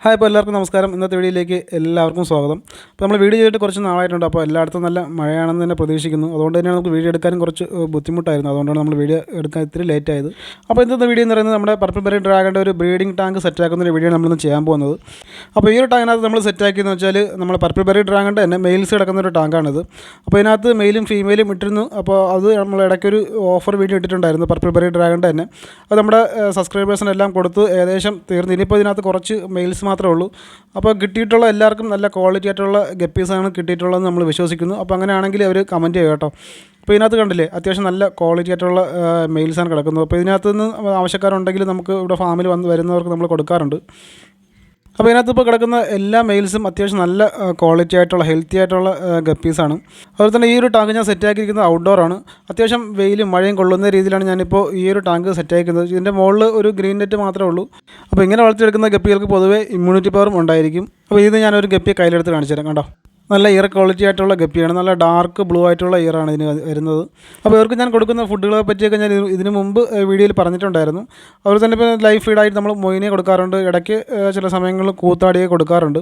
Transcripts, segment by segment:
Hi, ഇപ്പോൾ എല്ലാവർക്കും നമസ്കാരം. ഇന്നത്തെ വീഡിയോയിലേക്ക് എല്ലാവർക്കും സ്വാഗതം. അപ്പോൾ നമ്മൾ വീഡിയോ ചെയ്തിട്ട് കുറച്ച് നാളായിട്ടുണ്ട്. അപ്പോൾ എല്ലായിടത്തും നല്ല മഴയാണെന്ന് തന്നെ പ്രതീക്ഷിക്കുന്നു. അതുകൊണ്ട് തന്നെയാണ് നമുക്ക് വീഡിയോ എടുക്കാനും കുറച്ച് ബുദ്ധിമുട്ടായിരുന്നു. അതുകൊണ്ടാണ് നമ്മൾ വീഡിയോ എടുക്കാൻ ഇത്തിരി ലേറ്റ് ആയത്. അപ്പോൾ ഇന്നത്തെ വീഡിയോ എന്ന് പറയുന്നത് നമ്മുടെ പർപ്പിൾ ബെറി ഡ്രാഗണിൻ്റെ ഒരു ബ്രീഡിംഗ് ടാങ്ക് സെറ്റാക്കുന്ന വീഡിയോ നമ്മളിന്ന് ചെയ്യാൻ പോകുന്നത്. അപ്പോൾ ഈ ഒരു ടാങ്കിനകത്ത് നമ്മൾ സെറ്റാക്കിയെന്ന് വെച്ചാൽ നമ്മൾ പർപ്പിൾ ബെറി ഡ്രാഗണിൻ്റെ തന്നെ മെയിൽസ് കിടക്കുന്ന ഒരു ടാങ്കാണിത്. അപ്പോൾ ഇതിനകത്ത് മെയിലും ഫീമെയിലും ഇട്ടിരുന്നു. അപ്പോൾ അത് നമ്മൾ ഇടയ്ക്കൊരു ഓഫർ വീഡിയോ ഇട്ടിട്ടുണ്ടായിരുന്നു പർപ്പിൾ ബെറി ഡ്രാഗണിൻ്റെ തന്നെ. അത് നമ്മുടെ സബ്സ്ക്രൈബേഴ്സിനെല്ലാം കൊടുത്ത് ഏകദേശം തീർന്നു. ഇനിയിപ്പോൾ ഇതിനകത്ത് കുറച്ച് മെയിൽസ് മാത്രമേ ഉള്ളൂ. അപ്പോൾ കിട്ടിയിട്ടുള്ള എല്ലാവർക്കും നല്ല ക്വാളിറ്റി ആയിട്ടുള്ള ഗപ്പീസാണ് കിട്ടിയിട്ടുള്ളതെന്ന് നമ്മൾ വിശ്വസിക്കുന്നു. അപ്പോൾ അങ്ങനെയാണെങ്കിൽ അവർ കമൻറ്റ് ചെയ്യുക കേട്ടോ. അപ്പോൾ ഇതിനകത്ത് കണ്ടില്ലേ, അത്യാവശ്യം നല്ല ക്വാളിറ്റി ആയിട്ടുള്ള മെയിൽസാണ് കിടക്കുന്നത്. അപ്പോൾ ഇതിനകത്ത് നിന്ന് ആവശ്യക്കാരുണ്ടെങ്കിൽ നമുക്ക് ഇവിടെ ഫാമിൽ വരുന്നവർക്ക് നമ്മൾ കൊടുക്കാറുണ്ട്. അപ്പോൾ ഇതിനകത്ത് ഇപ്പോൾ കിടക്കുന്ന എല്ലാ മെയിൽസും അത്യാവശ്യം നല്ല ക്വാളിറ്റി ആയിട്ടുള്ള ഹെൽത്തി ആയിട്ടുള്ള ഗപ്പീസാണ്. അതുപോലെ തന്നെ ഈ ഒരു ടാങ്ക് ഞാൻ സെറ്റാക്കിയിരിക്കുന്നത് ഔട്ട്ഡോറാണ്. അത്യാവശ്യം വെയിലും മഴയും കൊള്ളുന്ന രീതിയിലാണ് ഞാനിപ്പോൾ ഈ ഒരു ടാങ്ക് സെറ്റാക്കുന്നത്. ഇതിൻ്റെ മുകളിൽ ഒരു ഗ്രീൻ നെറ്റ് മാത്രമേ ഉള്ളൂ. അപ്പോൾ ഇങ്ങനെ വളർത്തിയെടുക്കുന്ന ഗപ്പികൾക്ക് പൊതുവേ ഇമ്മ്യൂണിറ്റി പവറും ഉണ്ടായിരിക്കും. അപ്പോൾ ഇത് ഞാനൊരു ഗപ്പിയെ കയ്യിലെടുത്ത് കാണിച്ചു തരാം. കണ്ടോ, നല്ല ഇയർ ക്വാളിറ്റി ആയിട്ടുള്ള ഗപ്പിയാണ്. നല്ല ഡാർക്ക് ബ്ലൂ ആയിട്ടുള്ള ഇയറാണ് ഇതിന് വരുന്നത്. അപ്പോൾ ഇവർക്ക് ഞാൻ കൊടുക്കുന്ന ഫുഡുകളെ പറ്റിയൊക്കെ ഞാൻ ഇതിന് മുമ്പ് വീഡിയോയിൽ പറഞ്ഞിട്ടുണ്ടായിരുന്നു. അതുപോലെ തന്നെ ഇപ്പോൾ ലൈഫ് ഫീഡായിട്ട് നമ്മൾ മൊയിനെ കൊടുക്കാറുണ്ട്. ഇടയ്ക്ക് ചില സമയങ്ങളിൽ കൂത്താടിയെ കൊടുക്കാറുണ്ട്.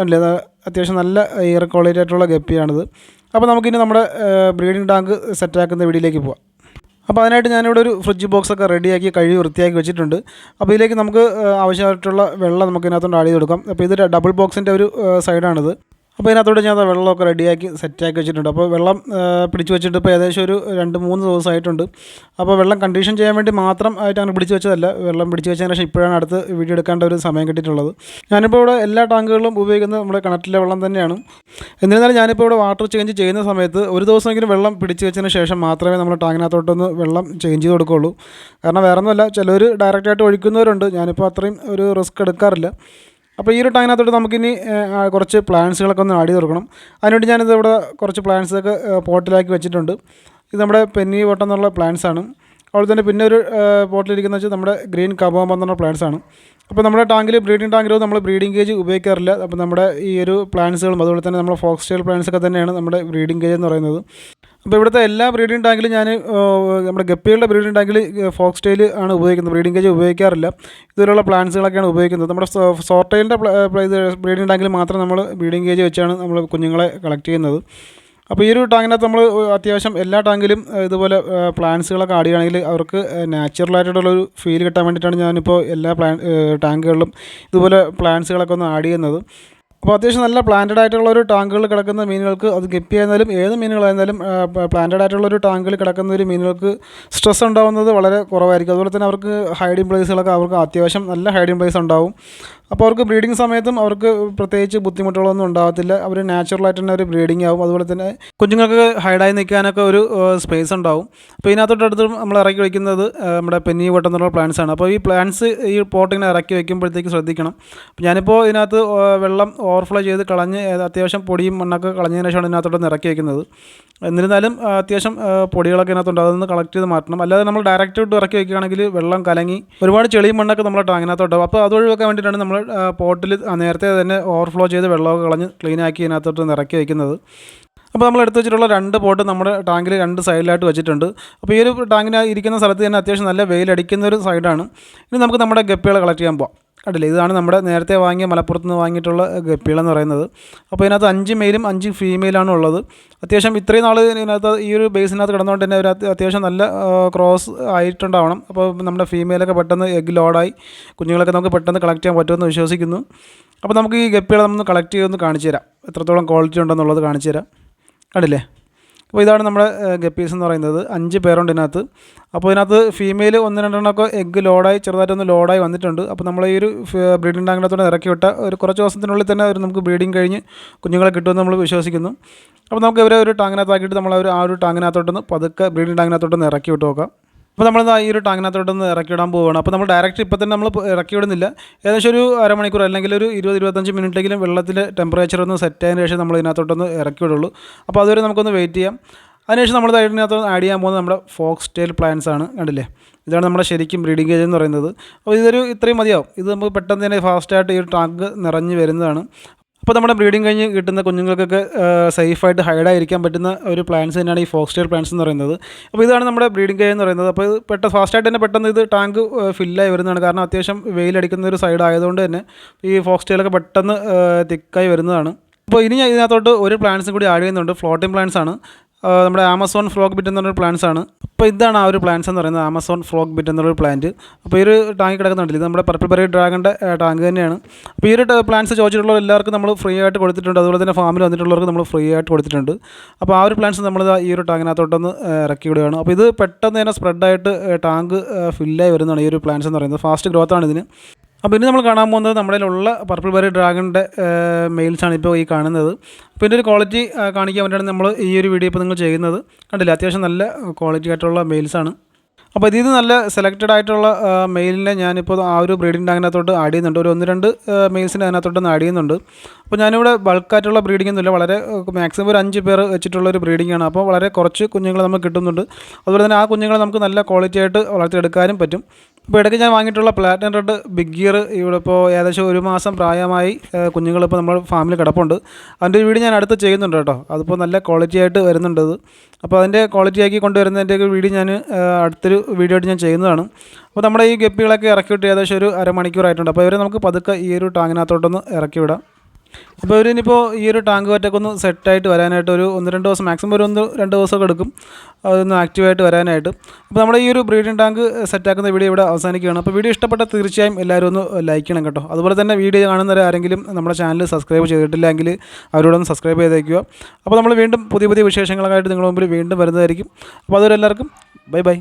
അല്ലേ, അത്യാവശ്യം നല്ല ഇയർ ക്വാളിറ്റി ആയിട്ടുള്ള ഗപ്പിയാണിത്. അപ്പോൾ നമുക്കിനി നമ്മുടെ ബ്രീഡിംഗ് ടാങ്ക് സെറ്റാക്കുന്ന വീഡിയോയിലേക്ക് പോകാം. അപ്പോൾ അതിനായിട്ട് ഞാനിവിടെ ഒരു ഫ്രിഡ്ജ് ബോക്സൊക്കെ റെഡിയാക്കി കഴുകി വൃത്തിയാക്കി വെച്ചിട്ടുണ്ട്. അപ്പോൾ ഇതിലേക്ക് നമുക്ക് ആവശ്യമായിട്ടുള്ള വെള്ളം നമുക്ക് ഇതിനകത്തോണ്ട് ആഡ് ചെയ്ത് കൊടുക്കാം. അപ്പോൾ ഇത് ഡബിൾ ബോക്സിൻ്റെ ഒരു സൈഡാണിത്. അപ്പോൾ ഇതിനകത്തോടെ ഞാൻ വെള്ളമൊക്കെ റെഡിയാക്കി സെറ്റാക്കി വെച്ചിട്ടുണ്ട്. അപ്പോൾ വെള്ളം പിടിച്ച് വെച്ചിട്ട് ഇപ്പോൾ ഏകദേശം ഒരു 2-3 ദിവസമായിട്ടുണ്ട്. അപ്പോൾ വെള്ളം കണ്ടീഷൻ ചെയ്യാൻ വേണ്ടി മാത്രം ആയിട്ട് അങ്ങനെ പിടിച്ച് വെച്ചതല്ല. വെള്ളം പിടിച്ച് വെച്ചതിന് ശേഷം ഇപ്പോഴാണ് അടുത്ത് വീഡിയോ എടുക്കേണ്ട ഒരു സമയം കിട്ടിയിട്ടുള്ളത്. ഞാനിപ്പോൾ ഇവിടെ എല്ലാ ടാങ്കുകളിലും ഉപയോഗിക്കുന്നത് നമ്മുടെ കിണറ്റിലെ വെള്ളം തന്നെയാണ്. എന്നിരുന്നാലും ഞാനിപ്പോൾ ഇവിടെ വാട്ടർ ചേഞ്ച് ചെയ്യുന്ന സമയത്ത് ഒരു ദിവസമെങ്കിലും വെള്ളം പിടിച്ച് വെച്ചതിന് ശേഷം മാത്രമേ നമ്മൾ ടാങ്കിനകത്തോട്ടൊന്ന് വെള്ളം ചേഞ്ച് ചെയ്ത് കൊടുക്കുകയുള്ളൂ. കാരണം വേറെ ഒന്നുമല്ല, ചിലർ ഡയറക്റ്റായിട്ട് ഒഴിക്കുന്നവരുണ്ട്. ഞാനിപ്പോൾ അത്രയും ഒരു റിസ്ക് എടുക്കാറില്ല. അപ്പോൾ ഈ ഒരു ടാങ്കിനകത്തോട്ട് നമുക്കിനി കുറച്ച് പ്ലാന്റ്സുകളൊക്കെ ഒന്ന് ആഡ് ചെയ്ത് കൊടുക്കണം. അതിനുവേണ്ടി ഞാനിത് ഇവിടെ കുറച്ച് പ്ലാന്റ്സൊക്കെ പോട്ടിലാക്കി വെച്ചിട്ടുണ്ട്. ഇത് നമ്മുടെ പെന്നി വട്ടം എന്നുള്ള പ്ലാന്റ്സാണ്. അതുപോലെ തന്നെ പിന്നെ ഒരു പോട്ടിലിരിക്കുന്നത് വെച്ചാൽ നമ്മുടെ ഗ്രീൻ കബോംബ എന്നുള്ള പ്ലാന്റ്സാണ്. അപ്പോൾ നമ്മുടെ ടാങ്കിൽ ബ്രീഡിംഗ് ടാങ്കിലും നമ്മൾ ബ്രീഡിംഗ് കേജ് ഉപയോഗിക്കാറില്ല. അപ്പോൾ നമ്മുടെ ഈ ഒരു പ്ലാന്റ്സുകളും അതുപോലെ തന്നെ നമ്മുടെ ഫോക്സ് ടെയിൽ പ്ലാന്റ്സൊക്കെ തന്നെയാണ് നമ്മുടെ ബ്രീഡിംഗ് കേജ് എന്ന് പറയുന്നത്. അപ്പോൾ ഇവിടുത്തെ എല്ലാ ബ്രീഡിംഗ് ടാങ്കിലും ഞാൻ നമ്മുടെ ഗപ്പികളുടെ ബ്രീഡിംഗ് ടാങ്കിൽ ഫോക്സ് ടെയിൽ ആണ് ഉപയോഗിക്കുന്നത്. ബ്രീഡിംഗ് കേജ് ഉപയോഗിക്കാറില്ല. ഇതുപോലുള്ള പ്ലാന്റ്സുകളൊക്കെയാണ് ഉപയോഗിക്കുന്നത്. നമ്മുടെ സോർട്ടൈലിൻ്റെ ബ്രീഡിംഗ് ടാങ്കിൽ മാത്രം നമ്മൾ ബ്രീഡിംഗ് കേജ് വെച്ചാണ് നമ്മൾ കുഞ്ഞുങ്ങളെ കളക്ട് ചെയ്യുന്നത്. അപ്പോൾ ഈ ഒരു ടാങ്കിനകത്ത് നമ്മൾ അത്യാവശ്യം എല്ലാ ടാങ്കിലും ഇതുപോലെ പ്ലാന്റ്സുകളൊക്കെ ആഡ് ചെയ്യുകയാണെങ്കിൽ അവർക്ക് നാച്ചുറലായിട്ടുള്ളൊരു ഫീൽ കിട്ടാൻ വേണ്ടിയിട്ടാണ് ഞാനിപ്പോൾ എല്ലാ ടാങ്കുകളിലും ഇതുപോലെ പ്ലാന്റ്സുകളൊക്കെ ഒന്ന് ആഡ് ചെയ്യുന്നത്. അപ്പോൾ അത്യാവശ്യം നല്ല പ്ലാന്റഡ് ആയിട്ടുള്ള ഒരു ടാങ്കുകളിൽ കിടക്കുന്ന മീനുകൾക്ക്, അത് ഗപ്പി ആയിരുന്നാലും ഏത് മീനുകളായിരുന്നാലും പ്ലാന്റഡ് ആയിട്ടുള്ള ഒരു ടാങ്കിൽ കിടക്കുന്ന ഒരു മീനുകൾക്ക് സ്ട്രെസ് ഉണ്ടാകുന്നത് വളരെ കുറവായിരിക്കും. അതുപോലെ തന്നെ അവർക്ക് ഹൈഡിങ് പ്ലേസുകളൊക്കെ അവർക്ക് അത്യാവശ്യം നല്ല ഹൈഡിങ് പ്ലേസ് ഉണ്ടാവും. അപ്പോൾ അവർക്ക് ബ്രീഡിംഗ് സമയത്തും അവർക്ക് പ്രത്യേകിച്ച് ബുദ്ധിമുട്ടുകളൊന്നും ഉണ്ടാകത്തില്ല. അവർ നാച്ചുറലായിട്ട് തന്നെ ഒരു ബ്രീഡിംഗ് ആവും. അതുപോലെ തന്നെ കുഞ്ഞുങ്ങൾക്ക് ഹൈഡായി നിൽക്കാനൊക്കെ ഒരു സ്പേസ് ഉണ്ടാവും. അപ്പോൾ ഇതിനകത്തോട്ടടുത്ത് നമ്മൾ ഇറക്കി വയ്ക്കുന്നത് നമ്മുടെ പെന്നി വട്ടം എന്നുള്ള പ്ലാന്റ്സ് ആണ്. അപ്പോൾ ഈ പ്ലാന്റ്സ് ഈ പോട്ടിങ്ങനെ ഇറക്കി വയ്ക്കുമ്പോഴത്തേക്ക് ശ്രദ്ധിക്കണം. അപ്പോൾ ഞാനിപ്പോൾ ഇതിനകത്ത് വെള്ളം ഓവർഫ്ലോ ചെയ്ത് കളഞ്ഞ് അത്യാവശ്യം പൊടിയും മണ്ണൊക്കെ കളഞ്ഞതിന് ശേഷമാണ് ഇതിനകത്തോട്ട് ഇറക്കി വയ്ക്കുന്നത്. എന്നിരുന്നാലും അത്യാവശ്യം പൊടികളൊക്കെ ഇതിനകത്തുണ്ട്, അതൊന്ന് കളക്ട് ചെയ്ത് മാറ്റണം. അല്ലാതെ നമ്മൾ ഡയറക്റ്റ് ഇട്ട് ഇറക്കി വയ്ക്കുകയാണെങ്കിൽ വെള്ളം കലങ്ങി ഒരുപാട് ചെളിയും മണ്ണൊക്കെ നമ്മളെ ടാങ്ങിനകത്തോട്ടാവും. അപ്പോൾ അത് ഒഴിവാക്കാൻ വേണ്ടിയിട്ടാണ് നമ്മൾ പോട്ടിൽ നേരത്തെ തന്നെ ഓവർഫ്ലോ ചെയ്ത് വെള്ളമൊക്കെ കളഞ്ഞ് ക്ലീനാക്കി ഇതിനകത്തോട്ട് ഇറക്കി വയ്ക്കുന്നത്. അപ്പോൾ നമ്മൾ എടുത്ത് വെച്ചിട്ടുള്ള 2 പോട്ട് നമ്മുടെ ടാങ്കിൽ 2 സൈഡിലായിട്ട് വെച്ചിട്ടുണ്ട്. അപ്പോൾ ഈ ഒരു ടാങ്കിന് ഇരിക്കുന്ന സ്ഥലത്ത് തന്നെ അത്യാവശ്യം നല്ല വെയിലടിക്കുന്ന ഒരു സൈഡാണ്. ഇനി നമുക്ക് നമ്മുടെ ഗപ്പികളെ കളക്ട് ചെയ്യാൻ പോകാം. കണ്ടില്ലേ, ഇതാണ് നമ്മുടെ നേരത്തെ വാങ്ങിയ മലപ്പുറത്ത് നിന്ന് വാങ്ങിയിട്ടുള്ള ഗപ്പികളെന്ന് പറയുന്നത്. അപ്പോൾ ഇതിനകത്ത് 5 മെയിലും 5 ഫീമെയിലാണ് ഉള്ളത്. അത്യാവശ്യം ഇത്രയും നാൾ ഇതിനകത്ത് ഈ ഒരു ബേസിനകത്ത് കിടന്നുകൊണ്ട് തന്നെ ഒരു അത്യാവശ്യം നല്ല ക്രോസ് ആയിട്ടുണ്ടാവണം. അപ്പോൾ നമ്മുടെ ഫീമെയിലൊക്കെ പെട്ടെന്ന് എഗ് ലോഡായി കുഞ്ഞുങ്ങളൊക്കെ നമുക്ക് പെട്ടെന്ന് കളക്ട് ചെയ്യാൻ പറ്റുമെന്ന് വിശ്വസിക്കുന്നു. അപ്പോൾ നമുക്ക് ഈ ഗപ്പികളെ നമ്മൾ കളക്ട് ചെയ്തൊന്ന് കാണിച്ചു തരാം, എത്രത്തോളം ക്വാളിറ്റി ഉണ്ടെന്നുള്ളത് കാണിച്ചു തരാം. കണ്ടില്ലേ, അപ്പോൾ ഇതാണ് നമ്മുടെ ഗപ്പീസ് എന്ന് പറയുന്നത്. 5 പേരുണ്ട് ഇതിനകത്ത്. അപ്പോൾ ഇതിനകത്ത് ഫീമെയിൽ 1-2 എഗ്ഗ് ലോഡായി ചെറുതായിട്ടൊന്ന് ലോഡായി വന്നിട്ടുണ്ട്. അപ്പോൾ നമ്മൾ ഈ ഒരു ബ്രീഡിംഗ് ടാങ്കിനകത്തോടെ ഇറക്കി വിട്ട ഒരു കുറച്ച് ദിവസത്തിനുള്ളിൽ തന്നെ നമുക്ക് ബ്രീഡിംഗ് കഴിഞ്ഞ് കുഞ്ഞുങ്ങളെ കിട്ടുമെന്ന് നമ്മൾ വിശ്വസിക്കുന്നു. അപ്പോൾ നമുക്ക് ഇവരെ ഒരു ടാങ്കിനകത്താക്കിയിട്ട് നമ്മൾ ആ ഒരു ടാങ്കിനകത്തോട്ടൊന്ന് പതുക്കെ ബ്രീഡിംഗ് ടാങ്കിനകത്തോട്ടൊന്ന് ഇറക്കി വിട്ട് നോക്കാം. അപ്പോൾ നമ്മൾ ഈ ഒരു ടാങ്കിനകത്തോട്ടൊന്ന് ഇറക്കി വിടാൻ പോവുകയാണ്. അപ്പോൾ നമ്മൾ ഡയറക്റ്റ് ഇപ്പോൾ തന്നെ നമ്മൾ ഇറക്കി വിടുന്നില്ല. ഏകദേശം ഒരു അരമണിക്കൂർ അല്ലെങ്കിൽ ഒരു 20-25 മിനിറ്റിലെങ്കിലും വെള്ളത്തിലെ ടെമ്പറേച്ചർ ഒന്ന് സെറ്റ് ആയതിനു ശേഷം നമ്മൾ ഇതിനകത്തോട്ടൊന്ന് ഇറക്കി വിടുള്ളൂ. അപ്പോൾ അതുവരെ നമുക്കൊന്ന് വെയിറ്റ് ചെയ്യാം. അതിനുശേഷം നമ്മൾ ഇതിനകത്ത് ആഡ് ചെയ്യാൻ പോകുന്നത് നമ്മുടെ ഫോക്സ് ടെയിൽ പ്ലാന്റ്സ് ആണ്. കണ്ടില്ലേ, ഇതാണ് നമ്മുടെ ശരിക്കും ബ്രീഡിംഗ് കേജ് എന്ന് പറയുന്നത്. അപ്പോൾ ഇതൊരു ഇത്രയും മതിയാവും. ഇത് നമുക്ക് പെട്ടെന്ന് തന്നെ ഫാസ്റ്റായിട്ട് ഈ ഒരു ടാങ്ക് നിറഞ്ഞ് വരുന്നതാണ്. അപ്പോൾ നമ്മുടെ ബ്രീഡിങ് കഴിഞ്ഞ് കിട്ടുന്ന കുഞ്ഞുങ്ങൾക്കൊക്കെ സേഫായിട്ട് ഹൈഡായിരിക്കാൻ പറ്റുന്ന ഒരു പ്ലാന്റ്സ് തന്നെയാണ് ഈ ഫോക്സ് ടെയിൽ പ്ലാന്റ്സ് എന്ന് പറയുന്നത്. അപ്പോൾ ഇതാണ് നമ്മുടെ ബ്രീഡിങ് കേജ് എന്ന് പറയുന്നത്. അപ്പോൾ ഇത് ഫാസ്റ്റായിട്ട് തന്നെ പെട്ടെന്ന് ഇത് ടാങ്ക് ഫില്ലായി വരുന്നതാണ്. കാരണം അത്യാവശ്യം വെയിലടിക്കുന്ന ഒരു സൈഡ് ആയതുകൊണ്ട് തന്നെ ഈ ഫോക്സ് ടെയിലൊക്കെ പെട്ടെന്ന് തിക്കായി വരുന്നതാണ്. അപ്പോൾ ഇനി ഞാൻ ഇതിനകത്തോട്ട് ഒരു പ്ലാന്റ്സും കൂടി ആഡ് ചെയ്യുന്നുണ്ട്. ഫ്ലോട്ടിംഗ് പ്ലാന്റ്സ് ആണ്. നമ്മുടെ ആമസോൺ ഫ്രോഗ് ബിറ്റ് എന്നൊരു പ്ലാന്റ്സ് ആണ്. അപ്പോൾ ഇതാണ് ആ ഒരു പ്ലാന്റ്സ് എന്ന് പറയുന്നത്, ആമസോൺ ഫ്രോഗ് ബിറ്റ് എന്നൊരു പ്ലാന്റ്. അപ്പോൾ ഈ ഒരു ടാങ്ക് കിടക്കുന്നുണ്ടല്ലോ, ഇത് നമ്മുടെ പർപ്പിൾ ബെറി ഡ്രാഗണിൻ്റെ ടാങ്ക് തന്നെയാണ്. അപ്പോൾ ഈ ഒരു പ്ലാന്റ്സ് ചോദിച്ചിട്ടുള്ള എല്ലാവർക്കും നമ്മൾ ഫ്രീ ആയിട്ട് കൊടുത്തിട്ടുണ്ട്. അതുപോലെ തന്നെ ഫാമിൽ വന്നിട്ടുള്ളവർക്ക് നമ്മൾ ഫ്രീ ആയിട്ട് കൊടുത്തിട്ടുണ്ട്. അപ്പോൾ ആ ഒരു പ്ലാന്റ്സ് നമ്മൾ ഈ ഒരു ടാങ്കിനകത്തോട്ടൊന്ന് ഇറക്കി വിടുകയാണ്. അപ്പോൾ ഇത് പെട്ടെന്ന് തന്നെ സ്പ്രെഡായിട്ട് ടാങ്ക് ഫില്ലായി വരുന്നതാണ് ഈ ഒരു പ്ലാന്റ്സ് എന്ന് പറയുന്നത്. ഫാസ്റ്റ് ഗ്രോത്ത് ആണ് ഇതിന്. അപ്പോൾ ഇനി നമ്മൾ കാണാൻ പോകുന്നത് നമ്മുടെ ഉള്ള പർപ്പിൾ ബെറി ഡ്രാഗണിൻ്റെ മെയിൽസാണ് ഇപ്പോൾ ഈ കാണുന്നത്. അപ്പോൾ ഇതിൻ്റെ ഒരു ക്വാളിറ്റി കാണിക്കാൻ വേണ്ടിയാണ് നമ്മൾ ഈ ഒരു വീഡിയോ ഇപ്പോൾ നിങ്ങൾ ചെയ്യുന്നത്. കണ്ടില്ല, അത്യാവശ്യം നല്ല ക്വാളിറ്റി ആയിട്ടുള്ള മെയിൽസാണ്. അപ്പോൾ ഇതിൽ നല്ല സെലക്റ്റഡ് ആയിട്ടുള്ള മെയിലിനെ ഞാനിപ്പോൾ ആ ഒരു ബ്രീഡിംഗ് ടാങ്കിനകത്തോട്ട് ആഡ് ചെയ്യുന്നുണ്ട്. ഒരു 1-2 മെയിൽസിൻ്റെ അതിനകത്തോട്ടൊന്ന് ആഡ് ചെയ്യുന്നുണ്ട്. അപ്പോൾ ഞാനിവിടെ ബൾക്കായിട്ടുള്ള ബ്രീഡിംഗ് ഒന്നുമില്ല, വളരെ മാക്സിമം ഒരു 5 പേർ വെച്ചിട്ടുള്ള ഒരു ബ്രീഡിംഗ് ആണ്. അപ്പോൾ വളരെ കുറച്ച് കുഞ്ഞുങ്ങൾ നമുക്ക് കിട്ടുന്നുണ്ട്. അതുപോലെ തന്നെ ആ കുഞ്ഞുങ്ങളെ നമുക്ക് നല്ല ക്വാളിറ്റി ആയിട്ട് വളർത്തിയെടുക്കാനും പറ്റും. ഇപ്പോൾ ഇടയ്ക്ക് ഞാൻ വാങ്ങിയിട്ടുള്ള പ്ലാറ്റിനം റെഡ് ബിഗ് ഗിയർ ഇവിടെ ഇപ്പോൾ ഏകദേശം 1 മാസം പ്രായമായി കുഞ്ഞുങ്ങളിപ്പോൾ നമ്മുടെ ഫാമിൽ കിടപ്പുണ്ട്. അതിൻ്റെ ഒരു വീഡിയോ ഞാൻ അടുത്ത് ചെയ്യുന്നുണ്ട് കേട്ടോ. അതിപ്പോൾ നല്ല ക്വാളിറ്റി ആയിട്ട് വരുന്നുണ്ട്. അപ്പോൾ അതിൻ്റെ ക്വാളിറ്റി ആക്കി കൊണ്ടുവരുന്നതിൻ്റെ വീഡിയോ ഞാൻ അടുത്തൊരു വീഡിയോ ആയിട്ട് ഞാൻ ചെയ്യുന്നതാണ്. അപ്പോൾ നമ്മുടെ ഈ ഗപ്പികളൊക്കെ ഇറക്കിയിട്ട് ഏകദേശം ഒരു അരമണിക്കൂറായിട്ടുണ്ട്. അപ്പോൾ ഇവരെ നമുക്ക് പതുക്കെ ഈ ഒരു ടാങ്കിനകത്തോട്ടൊന്ന് ഇറക്കി വിടാം. അപ്പോൾ ഇവരിനിപ്പോൾ ഈ ഒരു ടാങ്ക് പറ്റൊക്കെ ഒന്ന് സെറ്റായിട്ട് വരാനായിട്ട് ഒരു 1-2 ദിവസം, മാക്സിമം ഒരു 1-2 ദിവസമൊക്കെ എടുക്കും അതൊന്ന് ആക്റ്റീവായിട്ട് വരാനായിട്ട്. അപ്പോൾ നമ്മുടെ ഈ ഒരു ബ്രീഡിംഗ് ടാങ്ക് സെറ്റാക്കുന്ന വീഡിയോ ഇവിടെ അവസാനിക്കുകയാണ്. അപ്പോൾ വീഡിയോ ഇഷ്ടപ്പെട്ടാൽ തീർച്ചയായും എല്ലാവരും ഒന്ന് ലൈക്ക് ചെയ്യണം കേട്ടോ. അതുപോലെ തന്നെ വീഡിയോ കാണുന്നവരാരെങ്കിലും നമ്മുടെ ചാനൽ സബ്സ്ക്രൈബ് ചെയ്തിട്ടില്ലെങ്കിൽ അവരോടൊന്ന് സബ്സ്ക്രൈബ് ചെയ്തേക്കുക. അപ്പോൾ നമ്മൾ വീണ്ടും പുതിയ പുതിയ വിശേഷങ്ങളായിട്ട് നിങ്ങളുടെ മുമ്പിൽ വീണ്ടും വരുന്നതായിരിക്കും. അപ്പോൾ അതുവരെ എല്ലാവർക്കും ബൈ ബൈ.